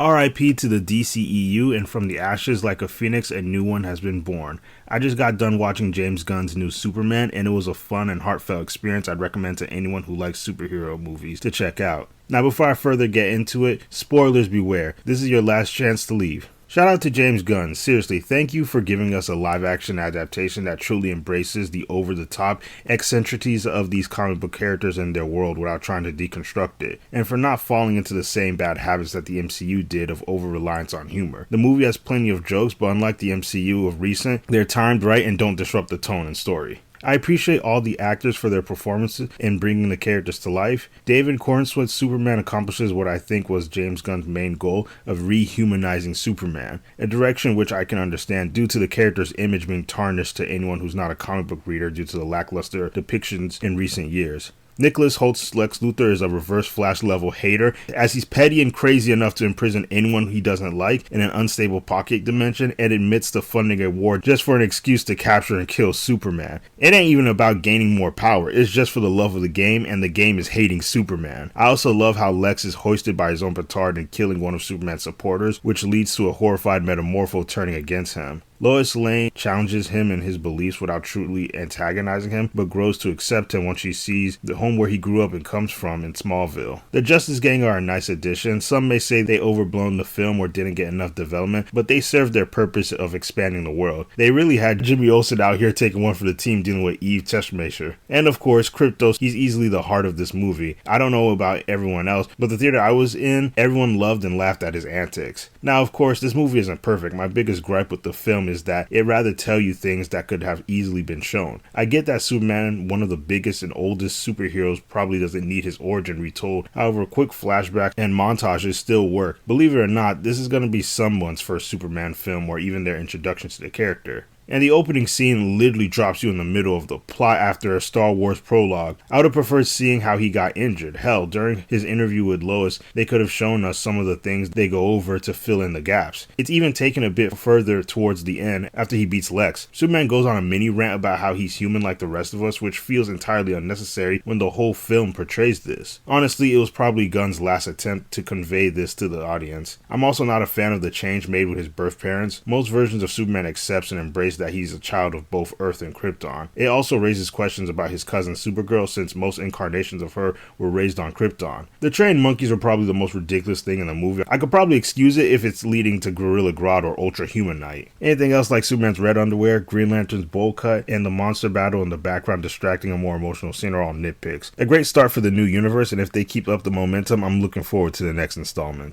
RIP to the DCEU, and from the ashes like a phoenix, a new one has been born. I just got done watching James Gunn's new Superman, and it was a fun and heartfelt experience I'd recommend to anyone who likes superhero movies to check out. Now, before I further get into it, spoilers beware. This is your last chance to leave. Shout out to James Gunn. Seriously, thank you for giving us a live-action adaptation that truly embraces the over-the-top eccentricities of these comic book characters and their world without trying to deconstruct it, and for not falling into the same bad habits that the MCU did of over-reliance on humor. The movie has plenty of jokes, but unlike the MCU of recent, they're timed right and don't disrupt the tone and story. I appreciate all the actors for their performances in bringing the characters to life. David Corenswet's Superman accomplishes what I think was James Gunn's main goal of rehumanizing Superman, a direction which I can understand due to the character's image being tarnished to anyone who's not a comic book reader due to the lackluster depictions in recent years. Nicholas Holt's Lex Luthor is a reverse Flash level hater, as he's petty and crazy enough to imprison anyone he doesn't like in an unstable pocket dimension and admits to funding a war just for an excuse to capture and kill Superman. It ain't even about gaining more power, it's just for the love of the game, and the game is hating Superman. I also love how Lex is hoisted by his own petard and killing one of Superman's supporters, which leads to a horrified Metamorpho turning against him. Lois Lane challenges him in his beliefs without truly antagonizing him, but grows to accept him when she sees the home where he grew up and comes from in Smallville. The Justice Gang are a nice addition. Some may say they overblown the film or didn't get enough development, but they served their purpose of expanding the world. They really had Jimmy Olsen out here taking one for the team dealing with Eve Teschmacher. And of course, Kryptos, he's easily the heart of this movie. I don't know about everyone else, but the theater I was in, everyone loved and laughed at his antics. Now, of course, this movie isn't perfect. My biggest gripe with the film is that it rather tell you things that could have easily been shown. I get that Superman, one of the biggest and oldest superheroes, probably doesn't need his origin retold. However, quick flashbacks and montages still work. Believe it or not, this is going to be someone's first Superman film or even their introduction to the character. And the opening scene literally drops you in the middle of the plot after a Star Wars prologue. I would have preferred seeing how he got injured. Hell, during his interview with Lois, they could have shown us some of the things they go over to fill in the gaps. It's even taken a bit further towards the end after he beats Lex. Superman goes on a mini rant about how he's human like the rest of us, which feels entirely unnecessary when the whole film portrays this. Honestly, it was probably Gunn's last attempt to convey this to the audience. I'm also not a fan of the change made with his birth parents. Most versions of Superman accepts and embraces that he's a child of both Earth and Krypton. It also raises questions about his cousin Supergirl, since most incarnations of her were raised on Krypton. The trained monkeys are probably the most ridiculous thing in the movie. I could probably excuse it if it's leading to Gorilla Grodd or Ultra Human Knight. Anything else like Superman's red underwear, Green Lantern's bowl cut, and the monster battle in the background distracting a more emotional scene are all nitpicks. A great start for the new universe, and if they keep up the momentum, I'm looking forward to the next installment.